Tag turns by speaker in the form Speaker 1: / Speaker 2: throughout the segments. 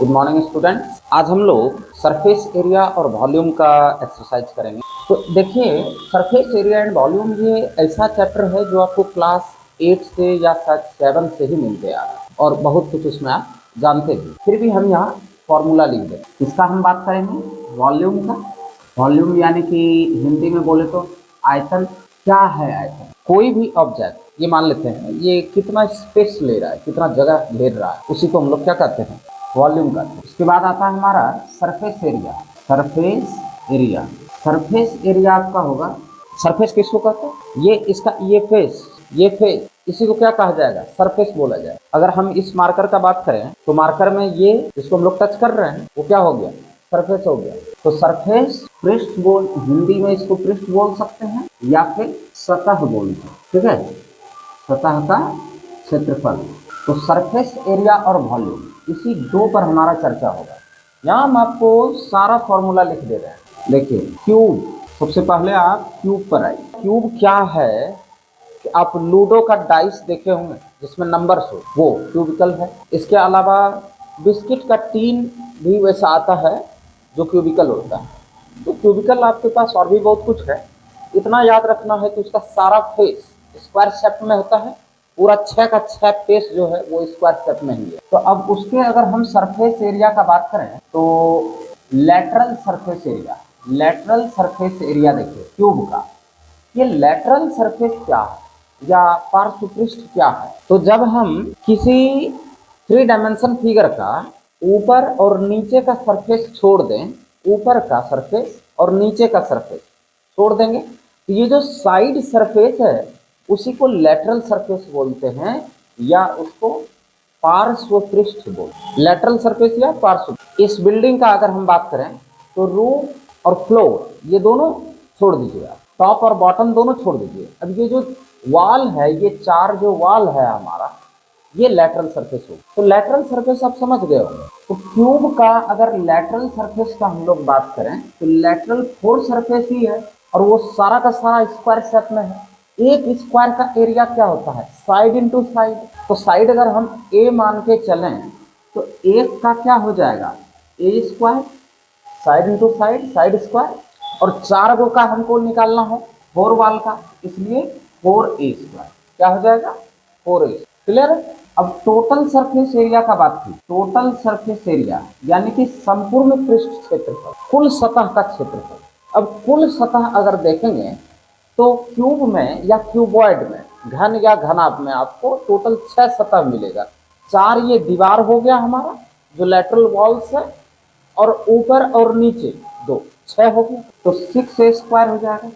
Speaker 1: Good morning students. आज हम लोग सरफेस एरिया और वॉल्यूम का एक्सरसाइज करेंगे। तो देखिए, सरफेस एरिया एंड वॉल्यूम ये ऐसा चैप्टर है जो आपको क्लास 8 से या शायद 7 से ही मिलते आ रहा है और बहुत कुछ उसमें आप जानते भी। फिर भी हम यहाँ फॉर्मूला लिख दें। इसका हम बात करेंगे वॉल्यूम का। वॉल्यूम यानी कि हिंदी में बोले तो आयतन। क्या है आयतन? कोई भी ऑब्जेक्ट, ये मान लेते हैं ये कितना स्पेस ले रहा है, कितना जगह घेर रहा है, उसी को हम लोग क्या कहते हैं? वॉल्यूम कहते हैं। उसके बाद आता है हमारा surface area. Surface area, surface area आपका होगा। सरफेस किसको कहते हैं? ये इसका ये फेस इसी को क्या कहा जाएगा? सरफेस बोला जाएगा। अगर हम इस मार्कर का बात करें तो मार्कर में ये जिसको हम लोग टच कर रहे हैं वो क्या हो गया? सरफेस हो गया। तो सरफेस पृष्ठ बोल, हिंदी में इसको पृष्ठ बोल सकते हैं या फिर सतह बोलते हैं। ठीक है, सतह का क्षेत्रफल। तो सरफेस एरिया और वॉल्यूम, इसी दो पर हमारा चर्चा होगा। यहाँ हम आपको सारा फॉर्मूला लिख दे रहे हैं। देखिए, क्यूब, सबसे पहले आप क्यूब पर आइए। क्यूब क्या है कि आप लूडो का डाइस देखे होंगे जिसमें नंबर्स हो, वो क्यूबिकल है। इसके अलावा बिस्किट का टीन भी वैसा आता है जो क्यूबिकल होता है। तो क्यूबिकल आपके पास और भी बहुत कुछ है। इतना याद रखना है कि उसका सारा फेस स्क्वायर शेप में होता है। पूरा 6 का 6 फेस जो है वो स्क्वायर शेप में ही है। तो अब उसके अगर हम सरफेस एरिया का बात करें तो lateral surface area, lateral surface area देखिए क्यूब का। ये लेटरल सरफेस क्या है या पार्श्व पृष्ठ क्या है? तो जब हम किसी 3 डायमेंशन फिगर का ऊपर और नीचे का सरफेस छोड़ दें, ऊपर का सरफेस और नीचे का सरफेस छोड़ देंगे, तो ये जो साइड सरफेस है उसी को लेटरल सरफेस बोलते हैं या उसको पार्श्व पृष्ठ बोलते हैं। लेटरल सरफेस या पार्श्व। इस बिल्डिंग का अगर हम बात करें तो रूफ और फ्लोर ये दोनों छोड़ दीजिए, आप टॉप और बॉटम दोनों छोड़ दीजिए। अब ये जो वॉल है, ये 4 जो वॉल है हमारा, ये लेटरल सरफेस हो। तो लेटरल सरफेस आप समझ गए होंगे। तो क्यूब का अगर लेटरल सरफेस का हम लोग बात करें तो लेटरल 4 सरफेस ही है और वो सारा का सारा स्क्वायर शेप में है। एक स्क्वायर का एरिया क्या होता है? Side into side. तो साइड अगर हम ए मान के चलें तो एक का क्या हो जाएगा? A square, side into side, side square. और 4 गो का हमको निकालना है 4 वाल का, इसलिए 4a स्क्वायर क्या हो जाएगा? 4a। क्लियर है? अब टोटल सरफेस एरिया का बात की। टोटल सरफेस एरिया यानी कि संपूर्ण पृष्ठ क्षेत्रफल, कुल सतह का क्षेत्रफल। अब कुल सतह अगर देखेंगे तो क्यूब में या क्यूबॉइड में, घन या घनाभ में आपको टोटल 6 सतह मिलेगा। 4 ये दीवार हो गया हमारा जो लेटरल वॉल्स है, और ऊपर और नीचे 2, 6 हो गया। तो 6a स्क्वायर हो जाएगा।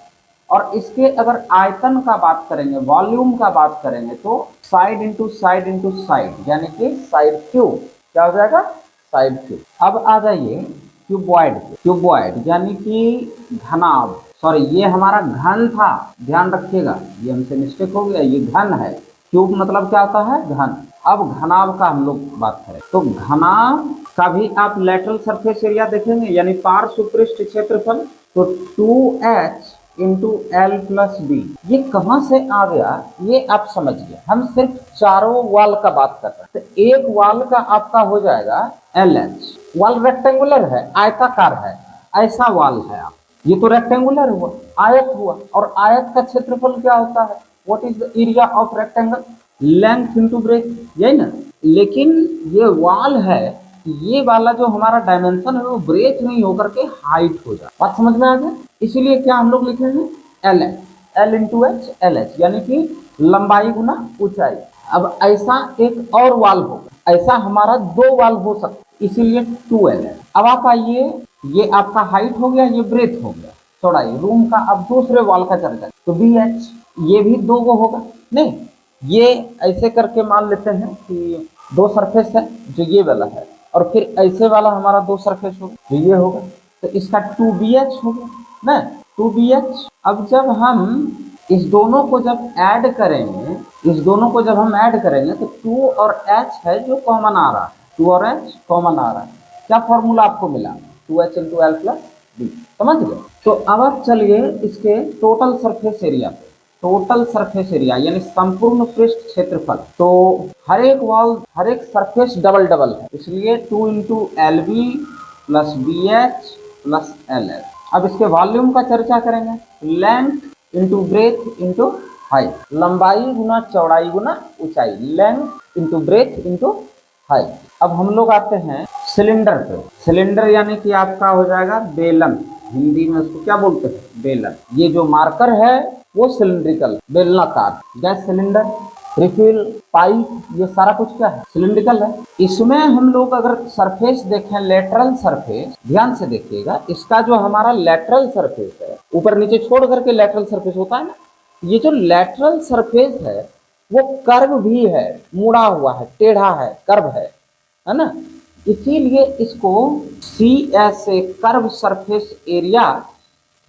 Speaker 1: और इसके अगर आयतन का बात करेंगे, वॉल्यूम का बात करेंगे, तो साइड इंटू साइड यानी कि साइड क्यूब क्या हो जाएगा? Side cube. अब आ जाइए क्यूबॉइड। क्यूबॉइड यानी कि घनाभ, सॉरी ये हमारा घन था, ध्यान रखिएगा, ये हमसे मिस्टेक हो गया, ये घन है। क्यूब मतलब क्या होता है? घन। अब घनाभ का हम लोग बात करें तो घनाभ का भी आप लेटरल सरफेस एरिया देखेंगे यानी पार्श्व पृष्ठ क्षेत्रफल। तो 2h into L plus B, ये कहां से आ गया ये आप समझिए। हम सिर्फ चारों वाल का बात कर रहे हैं। तो एक वाल का आपका हो जाएगा LH। वाल रेक्टेंगुलर है, आयताकार है, ऐसा वाल है। आप ये तो रेक्टेंगुलर हुआ, आयत हुआ, और आयत का क्षेत्रफल क्या होता है? What is the area of rectangle? Length into breath, यही ना। लेकिन ये वाल है, ये वाला जो हमारा डायमेंशन है वो ब्रेथ नहीं होकर के हाइट हो जाए। बात समझ में आ गया? इसीलिए क्या हम लोग लिखेंगे? L H, L into H, L H यानी कि लंबाई गुना ऊंचाई। अब ऐसा एक और वाल होगा, ऐसा हमारा 2 वाल हो सकता, इसीलिए 2l है। अब आप आइए, ये आपका हाइट हो गया, ये ब्रेथ हो गया, चौड़ाई रूम का। अब दूसरे वाल का चर्चा तो BH, ये भी 2 गो होगा। नहीं, ये ऐसे करके मान लेते हैं कि 2 सरफेस है जो ये वाला है, और फिर ऐसे वाला हमारा 2 सरफेस होगा जो ये होगा। तो इसका 2BH हो गया ना, 2BH। अब जब हम इस दोनों को जब ऐड करेंगे, इस दोनों को जब हम ऐड करेंगे तो 2 और H है जो कॉमन आ रहा है, 2 और H कॉमन आ रहा है। क्या फॉर्मूला आपको मिला? 2H into L plus B. समझ गए? तो अब आप चलिए इसके टोटल सरफेस एरिया पे। टोटल सरफेस एरिया यानी संपूर्ण पृष्ठ क्षेत्रफल। तो हर एक सरफेस डबल डबल है, इसलिए 2 into L B plus B H plus L H. अब इसके वॉल्यूम का चर्चा करेंगे। Length into breadth into height, लंबाई गुना चौड़ाई गुना ऊंचाई, length into breadth into height. अब हम लोग आते हैं सिलेंडर पे। सिलेंडर यानी कि आपका हो जाएगा बेलन, हिंदी में उसको क्या बोलते हैं, बेलन। ये जो मार्कर है वो सिलिंड्रिकल बेलनाकार। गैस सिलेंडर, रिफिल, पाइप, ये सारा कुछ क्या है, सिलिंड्रिकल है। इसमें हम लोग अगर सरफेस देखें, लेटरल सरफेस, ध्यान से देखिएगा, इसका जो हमारा लेटरल सरफेस है, ऊपर नीचे छोड़ करके लेटरल सरफेस होता है ना, ये जो लेटरल सरफेस है वो कर्व भी है, मुड़ा हुआ है, टेढ़ा है, कर्व है ना। इसीलिए इसको C S A curve surface area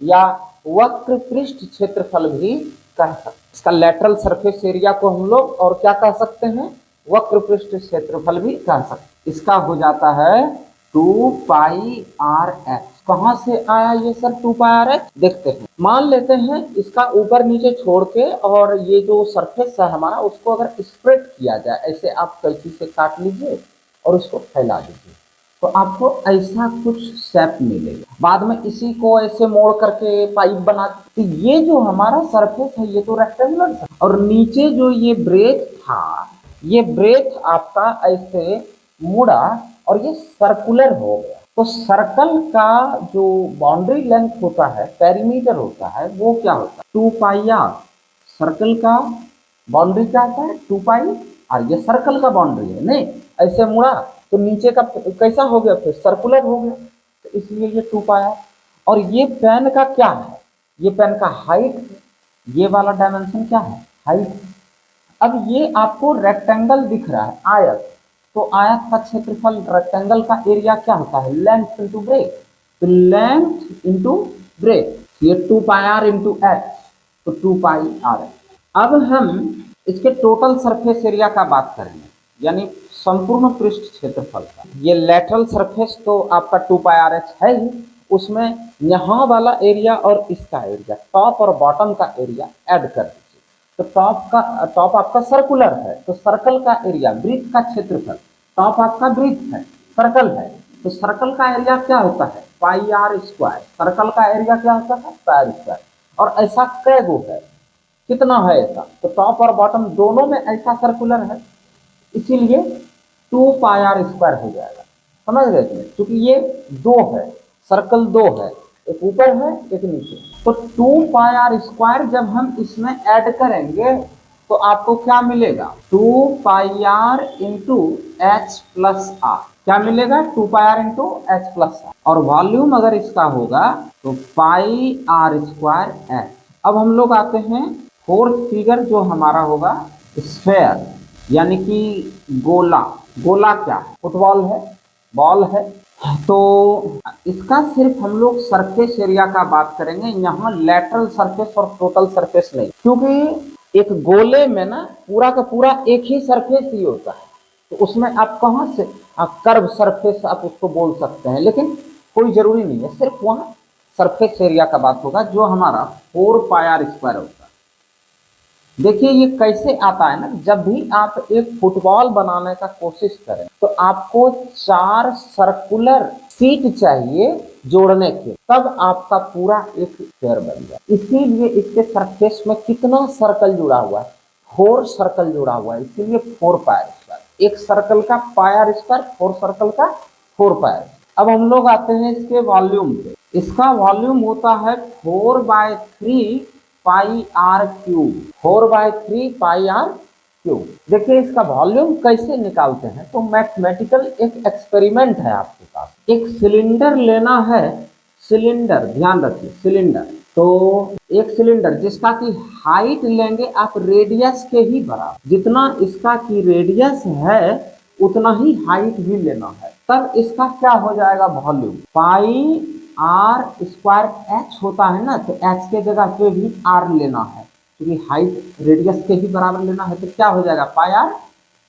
Speaker 1: या वक्र पृष्ठ क्षेत्रफल भी कह सकते हैं। इसका लेटरल सरफेस एरिया को हम लोग और क्या कह सकते हैं, वक्र पृष्ठ क्षेत्रफल भी कह सकते हैं। इसका हो जाता है 2 पाई आर एच। कहां से आया ये सर 2 पाई आर एच, देखते हैं। मान लेते हैं इसका ऊपर नीचे छोड़ के, और ये जो सरफेस है हमारा उसको अगर स्प्रेड किया जाए, ऐसे आप कैंची से काट लीजिए और उसको फैला दीजिए, तो आपको ऐसा कुछ शेप मिलेगा। बाद में इसी को ऐसे मोड़ करके पाइप बना, तो ये जो हमारा सरफेस है ये तो रेक्टेंगुलर था, और नीचे जो ये ब्रेथ था, ये ब्रेथ आपका ऐसे मुड़ा और ये सर्कुलर हो गया। तो सर्कल का जो बाउंड्री लेंथ होता है, पेरीमीटर होता है, वो क्या होता है, 2 पाई आर। सर्कल का बाउंड्री क्या होता है, 2 पाई आर। ये सर्कल का बाउंड्री है, नहीं ऐसे मुड़ा तो नीचे का कैसा हो गया, फिर सर्कुलर हो गया, तो इसलिए ये 2 पाई आर। और ये पेन का क्या है, ये पेन का हाइट है, ये वाला डायमेंशन क्या है, हाइट। अब ये आपको रेक्टेंगल दिख रहा है, आयत, तो आयत का क्षेत्रफल, रेक्टेंगल का एरिया क्या होता है, लेंथ इंटू ब्रेथ। तो लेंथ इंटू ब्रेथ, ये 2 पाई आर इंटू एच, तो 2 पाई आर। अब हम इसके टोटल सरफेस एरिया का बात करेंगे, यानी संपूर्ण पृष्ठ क्षेत्रफल का। ये लेटरल सरफेस तो आपका 2 पाई आर एच है ही, उसमें यहाँ वाला एरिया और इसका एरिया, टॉप और बॉटम का एरिया ऐड कर दीजिए। तो टॉप आपका सर्कुलर है, तो सर्कल का एरिया, वृत्त का क्षेत्रफल, टॉप आपका वृत्त है, सर्कल है, तो सर्कल का एरिया क्या होता है, पाई आर स्क्वायर। सर्कल का एरिया क्या होता है, पाई आर स्क्वायर। और ऐसा कै गो है, कितना है ऐसा, तो टॉप और बॉटम दोनों में ऐसा सर्कुलर है, इसीलिए 2 पाई आर स्क्वायर हो जाएगा। समझ गए थे, क्योंकि ये 2 है, सर्कल 2 है, एक ऊपर है एक नीचे। तो 2 पाई आर स्क्वायर जब हम इसमें ऐड करेंगे तो आपको क्या मिलेगा, 2 pi r into h plus r. क्या मिलेगा, 2 pi r into h plus are. और वॉल्यूम अगर इसका होगा तो पाई आर स्क्वायर एच। अब हम लोग आते हैं फोर्थ फिगर, जो हमारा होगा स्फेयर, यानी कि गोला। गोला क्या है, फुटबॉल है, बॉल है। तो इसका सिर्फ हम लोग सरफेस एरिया का बात करेंगे, यहाँ लेटरल सरफेस और टोटल सरफेस नहीं, क्योंकि एक गोले में ना पूरा का पूरा एक ही सरफेस ही होता है, तो उसमें आप कहाँ से कर्व सरफेस आप उसको बोल सकते हैं, लेकिन कोई जरूरी नहीं है, सिर्फ वहाँ सरफेस एरिया का बात होगा जो हमारा 4 पाई आर स्क्वायर होगा। देखिए ये कैसे आता है ना, जब भी आप एक फुटबॉल बनाने का कोशिश करें तो आपको 4 सर्कुलर सीट चाहिए जोड़ने के, तब आपका पूरा एक स्क्वायर बन जाए। इसीलिए इसके सरफेस में कितना सर्कल जुड़ा हुआ है, 4 सर्कल जुड़ा हुआ है, इसीलिए 4 पाई स्क्वायर। एक सर्कल का पाई आर स्क्वायर, 4 सर्कल का 4 पाई। अब हम लोग आते हैं इसके वॉल्यूम पे। इसका वॉल्यूम होता है 4/3 pi r cube, 4/3 pi r cube. देखिए इसका वॉल्यूम कैसे निकालते हैं, तो मैथमेटिकल एक एक्सपेरिमेंट है आपके पास। एक सिलेंडर लेना है, सिलेंडर, ध्यान रखिए सिलेंडर, तो एक सिलेंडर जिसका की हाइट लेंगे आप रेडियस के ही बराबर, जितना इसका की रेडियस है उतना ही हाइट भी लेना है, तब इसका क्या हो जाएगा volume, pi R square H होता है ना, तो एच के जगह पे भी आर लेना है, क्योंकि हाइट रेडियस के ही बराबर लेना है, तो क्या हो जाएगा पाई आर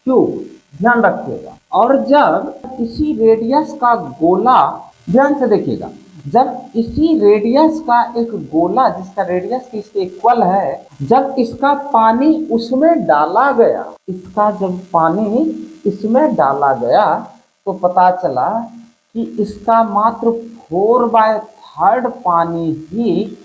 Speaker 1: क्यूब। ध्यान रखिएगा। और जब किसी रेडियस का गोला ध्यान से देखिएगा, जब इसी रेडियस का एक गोला जिसका रेडियस इसके इक्वल है, जब इसका पानी उसमें डाला गया, इसका जब पानी इसमें डाला गया तो पता चला कि इसका मात्र 4/3 पानी ही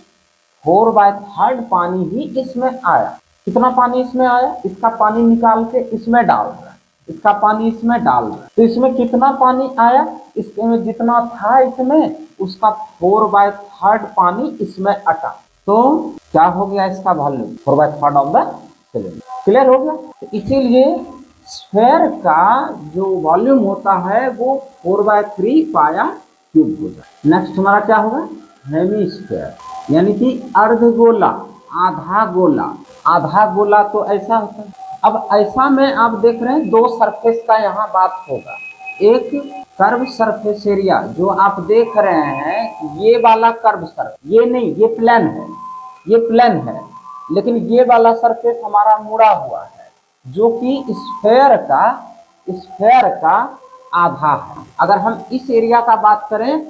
Speaker 1: 4/3 इसमें आया। कितना पानी इसमें आया? इसका पानी निकाल के इसमें डाल रहा है, इसका पानी इसमें डाल रहा है, तो इसमें कितना पानी आया? इसके में जितना था इसमें उसका 4/3 पानी इसमें अटा, तो क्या हो गया इसका volume? 4/3 of the cylinder. Clear हो गया? तो इसीलिए स्फेयर का जो वॉल्यूम होता है वो 4/3 पाया क्यूब हो जाए। नेक्स्ट हमारा क्या होगा? हेमीस्फेयर, यानी कि अर्धगोला, आधा गोला। आधा गोला तो ऐसा होता है। अब ऐसा में आप देख रहे हैं दो सरफेस का यहाँ बात होगा। एक कर्व सरफेस एरिया जो आप देख रहे हैं, ये वाला कर्व सरफेस, ये नहीं, ये प्लेन है, ये प्लेन है, लेकिन ये वाला सरफेस हमारा मुड़ा हुआ है जो कि स्फेयर का आधा है। अगर हम इस एरिया का बात करें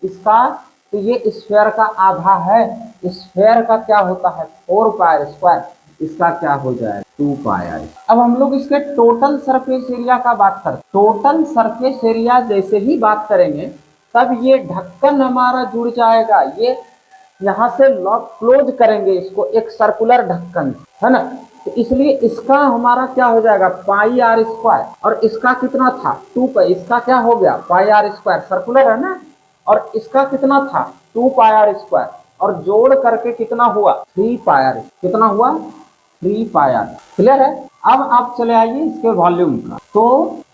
Speaker 1: इसका, तो ये स्फेयर का आधा है। स्फेयर का क्या होता है? 4πr², इसका क्या हो जाए? 2πr। अब हम लोग इसके टोटल सरफेस एरिया का बात करते। टोटल सरफेस एरिया जैसे ही बात करेंगे तब ये ढक्कन हमारा जुड़ जाएगा, ये यहाँ से लॉक क्लोज करेंगे इसको एक सर्कुलर ढक्कन, है ना। तो इसलिए इसका हमारा क्या हो जाएगा? πr²। और इसका कितना था? 2π, इसका क्या हो गया? πr², सर्कुलर है ना। और इसका कितना था? 2πr², और जोड़ करके कितना हुआ? 3πr। कितना हुआ? 3πr। क्लियर है? अब आप चले आइए इसके वॉल्यूम का। तो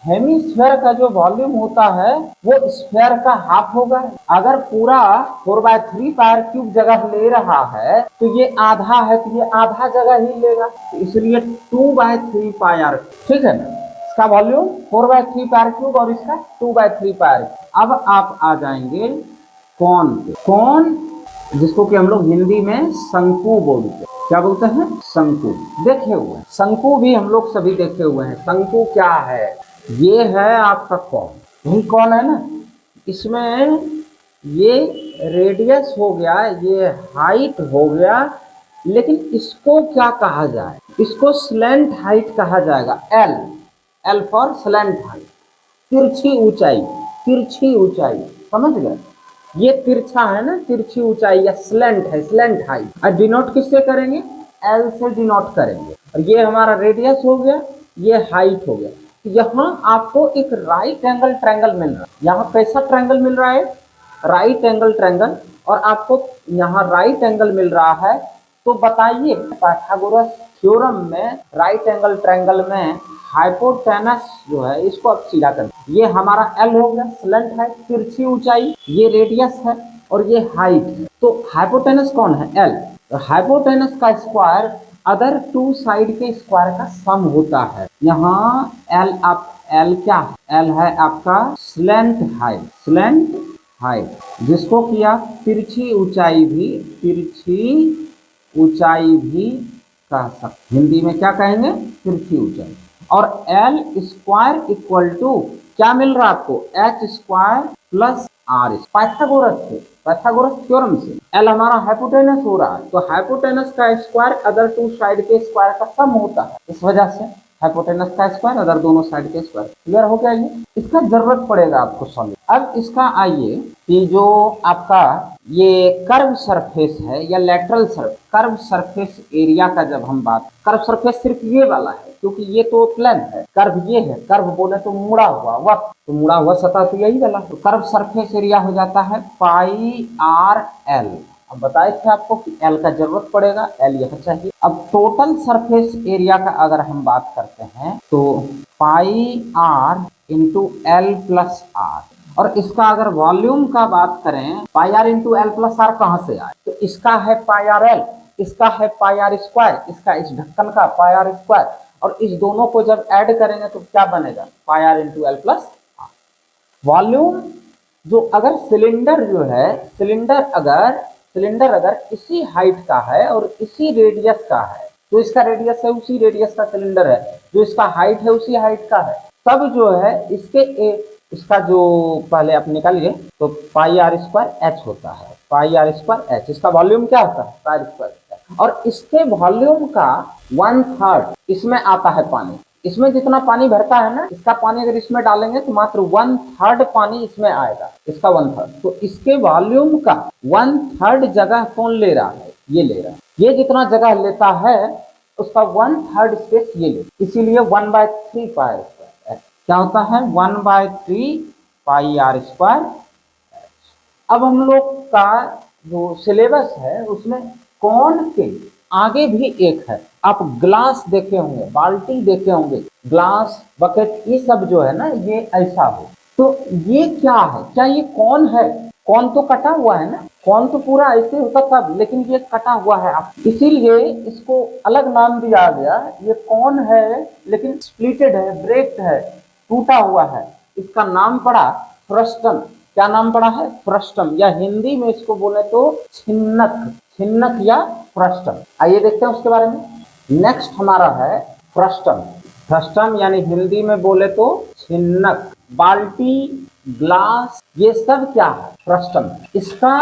Speaker 1: हेमीस्फेयर का जो वॉल्यूम होता है वो स्फेयर का हाफ होगा। अगर पूरा 4/3 πr³ जगह ले रहा है तो ये आधा है, तो ये आधा जगह ही लेगा, तो इसलिए 2/3 πr। ठीक है ना। इसका वॉल्यूम 4/3 πr³ और इसका 2/3 πr। अब आप आ जाएंगे कौन पे। कौन जिसको कि हम लोग हिंदी में शंकु बोलते हैं। क्या बोलते हैं? शंकु। देखे हुए हैं शंकु भी, हम लोग सभी देखे हुए हैं। शंकु क्या है? ये है आपका कौन, यही कौन है ना। इसमें ये रेडियस हो गया, ये हाइट हो गया, लेकिन इसको क्या कहा जाए? इसको स्लैंट हाइट कहा जाएगा। L, L for slant height, तिरछी ऊंचाई। तिरछी ऊंचाई, समझ गए? ये तिरछा है ना, तिरछी ऊंचाई, या स्लैंट है, स्लैंट हाइट। और डिनोट किससे करेंगे? एल से डिनोट करेंगे। और ये हमारा रेडियस हो गया, ये हाइट हो गया। यहाँ आपको एक राइट एंगल ट्रायंगल मिल रहा है। यहाँ कैसा ट्रायंगल मिल रहा है? Right angle triangle. और आपको यहाँ राइट एंगल मिल रहा है, तो बताइए पाइथागोरस थ्योरम में राइट एंगल ट्रायंगल में हाइपोटेनस जो है इसको अब सीधा कर, ये हमारा एल हो गया, स्लैंट हाइट, तिरछी ऊंचाई, ये रेडियस है और ये हाइट है। तो हाइपोटेनस कौन है? एल। तो हाइपोटेनस का स्क्वायर अदर टू साइड के स्क्वायर का सम होता है। यहाँ एल, आप एल क्या है? एल है आपका स्लैंट हाइट, स्लैंट हाइट, जिसको कि आप तिरछी ऊंचाई भी, तिरछी ऊंचाई भी कह सकते। हिंदी में क्या कहेंगे? तिरछी ऊंचाई। और एल स्क्वायर इक्वल टू क्या मिल रहा है आपको? h² plus r। पाइथागोरस से, पाइथागोरस थ्योरम से एल हमारा हाइपोटेनस हो रहा है, तो हाइपोटेनस का स्क्वायर अदर टू साइड के स्क्वायर का सम होता है। इस वजह से हाइपोटेनस का स्क्वायर अदर दोनों साइड के स्क्वायर। क्लियर हो गया? ये इसका जरूरत पड़ेगा आपको सॉल्व। अब इसका आइए कि जो आपका ये कर्व सरफेस है या lateral surface, curve surface area का जब हम बात, कर्व सरफेस सिर्फ ये वाला है क्योंकि ये तो प्लेन है। कर्व ये है, कर्व बोले तो मुड़ा हुआ वक्र, तो मुड़ा हुआ सतह तो यही वाला। तो कर्व सरफेस एरिया हो जाता है πr_l। अब बताए थे आपको कि एल का जरूरत पड़ेगा, एल यह चाहिए। अब टोटल सरफेस एरिया का अगर हम बात करते हैं तो πr into L plus are. और इसका अगर वॉल्यूम का बात करें, πr into L plus are कहाँ से आए? तो इसका है πrl, इसका है πr², इसका इस ढक्कन का πr², और इस दोनों को जब ऐड करेंगे तो क्या बनेगा? πr into L plus R. Volume जो अगर सिलेंडर जो है, सिलेंडर अगर इसी हाइट का है और इसी रेडियस का है, तो इसका रेडियस है उसी रेडियस का सिलेंडर है, जो इसका हाइट है उसी हाइट का है, तब जो है इसके इसका जो पहले आप निकालिए तो पाई आर स्क्वायर एच होता है, पाई आर स्क्वायर एच। इसका वॉल्यूम क्या होता है? पाई आर स्क्वायर एच। और इसके वॉल्यूम का 1/3 इसमें आता है पानी। इसमें जितना पानी भरता है ना, इसका पानी अगर इसमें डालेंगे तो मात्र 1/3 पानी इसमें आएगा, इसका 1/3। तो इसके वॉल्यूम का 1/3 जगह कौन ले रहा है? ये ले रहा है। ये जितना जगह लेता है उसका 1/3 स्पेस ये ले, इसीलिए 1/3 पाई आर स्क्वायर एच क्या होता है? 1/3 पाई आर स्क्वायर। अब हम लोग का जो सिलेबस है उसमें कौन के आगे भी एक है। आप ग्लास देखे होंगे, बाल्टी देखे होंगे, ग्लास, बकेट, ये सब जो है ना ये ऐसा हो। तो ये क्या है? क्या ये कौन है? कौन तो कटा हुआ है ना, कौन तो पूरा ऐसे होता था, लेकिन ये कटा हुआ है आप, इसीलिए इसको अलग नाम दिया गया। ये कौन है लेकिन स्प्लिटेड है, ब्रेक्ड है, टूटा हुआ है। इसका नाम पड़ा फ्रस्टम। क्या नाम पड़ा है? फ्रस्टम, या हिंदी में इसको बोले तो छिन्नक, छिन्नक या फ्रस्टम। आइए देखते हैं उसके बारे में। नेक्स्ट हमारा है फ्रस्टम। फ्रस्टम यानी हिंदी में बोले तो छिन्नक। बाल्टी, ग्लास, ये सब क्या है? फ्रस्टम। इसका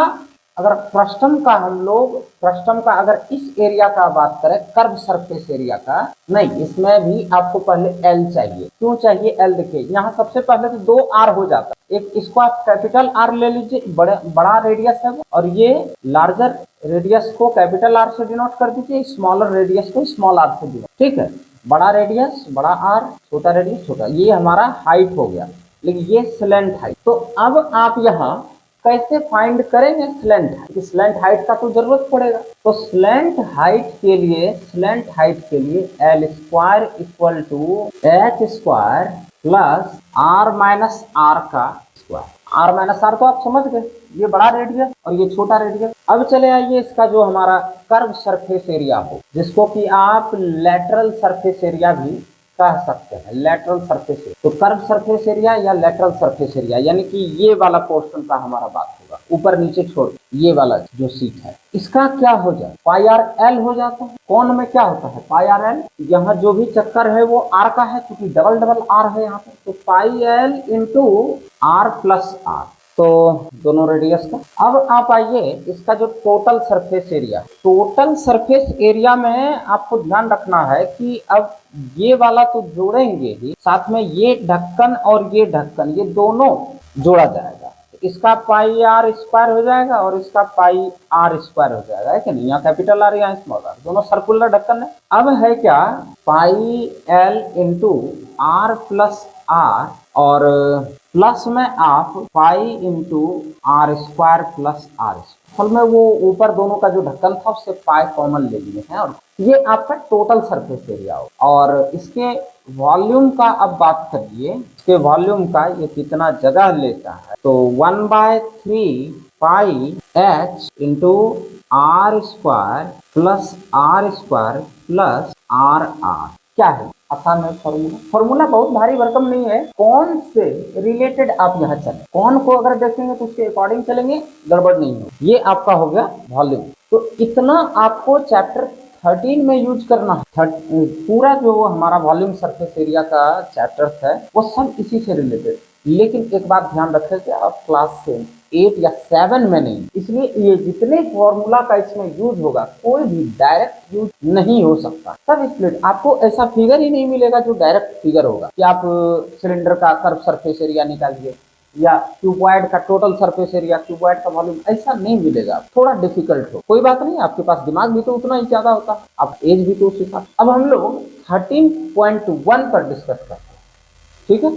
Speaker 1: अगर फ्रस्टम का हम लोग, फ्रस्टम का अगर इस एरिया का बात करें, कर्व सरफेस एरिया का, नहीं, इसमें भी आपको पहले एल चाहिए। क्यों चाहिए एल? देखिए यहाँ सबसे पहले तो 2 आर हो जाता है। एक इसको आप कैपिटल आर ले लीजिए, बड़ा रेडियस है वो, और ये लार्जर रेडियस को कैपिटल आर से डिनोट कर दीजिए, स्मॉलर रेडियस को स्मॉल आर से डिनोट। ठीक है, बड़ा रेडियस बड़ा आर, छोटा रेडियस छोटा। ये हमारा हाइट हो गया, लेकिन ये स्लेंट हाइट। तो अब आप यहाँ कैसे फाइंड करेंगे स्लेंट हाइट? स्लेंट हाइट का तो जरूरत पड़ेगा। तो स्लेंट हाइट के लिए, स्लेंट हाइट के लिए L square equal to H square plus R minus R का स्क्वायर। आर माइनस आर तो आप समझ गए, ये बड़ा रेडियस और ये छोटा रेडियस। अब चले आइए इसका जो हमारा कर्व सरफेस एरिया हो, जिसको कि आप लेटरल सरफेस एरिया भी कह सकते हैं, लेटरल सरफेस एरिया। तो कर्व सरफेस एरिया या लेटरल सरफेस एरिया, यानी कि ये वाला पोर्शन का हमारा बात होगा, ऊपर नीचे छोड़ ये वाला जो सीट है, इसका क्या हो जाए? पाई आर एल हो जाता है। कौन में क्या होता है? पाई आर एल। यहाँ जो भी चक्कर है वो आर का है, क्योंकि डबल डबल आर है यहाँ पे। तो pi L into R plus R, तो दोनों रेडियस का। अब आप आइए इसका जो total surface area, total surface area में आपको ध्यान रखना है कि अब ये वाला तो जोड़ेंगे ही, साथ में ये ढक्कन और ये ढक्कन, ये दोनों जोड़ा जाएगा। इसका पाई आर स्क्वायर हो जाएगा और इसका पाई आर स्क्वायर हो जाएगा, है कि नहीं? यहाँ कैपिटल आर यहाँ स्मॉल आर, दोनों सर्कुलर ढक्कन है। अब है क्या? Pi L into R plus are, और प्लस में आप pi into are square plus R square. असल में वो ऊपर दोनों का जो ढक्कन था उससे पाई कॉमन ले लिए हैं, और ये आपका टोटल सरफेस एरिया हो। और इसके वॉल्यूम का अब बात करिए, इसके वॉल्यूम का ये कितना जगह लेता है? तो 1/3 pi h into are square plus r r. क्या है? आसान है फॉर्मूला। फॉर्मूला बहुत भारी भरकम नहीं है। कौन से रिलेटेड आप यहाँ चले, कौन को अगर देखेंगे तो उसके अकॉर्डिंग चलेंगे, गड़बड़ नहीं हो। ये आपका हो गया वॉल्यूम। तो इतना आपको चैप्टर 13 में यूज करना है। पूरा जो हमारा वॉल्यूम सरफेस एरिया का चैप्टर है वो सब इसी से रिलेटेड। लेकिन एक बात ध्यान रखें कि आप क्लास से 8 या 7 में नहीं, इसलिए ये जितने फॉर्मूला का इसमें यूज होगा कोई भी डायरेक्ट यूज नहीं हो सकता। सब स्प्लिट, आपको ऐसा फिगर ही नहीं मिलेगा जो डायरेक्ट फिगर होगा कि आप सिलेंडर का कर्व सरफेस एरिया निकालिए या क्यूबॉइड का टोटल सरफेस एरिया, क्यूबॉइड का वॉल्यूम, ऐसा नहीं मिलेगा। थोड़ा डिफिकल्ट हो, कोई बात नहीं, आपके पास दिमाग भी तो उतना ही ज्यादा होता, आप एज भी तो उसी का। अब हम लोग 13.1 पर डिस्कस करते हैं, ठीक है।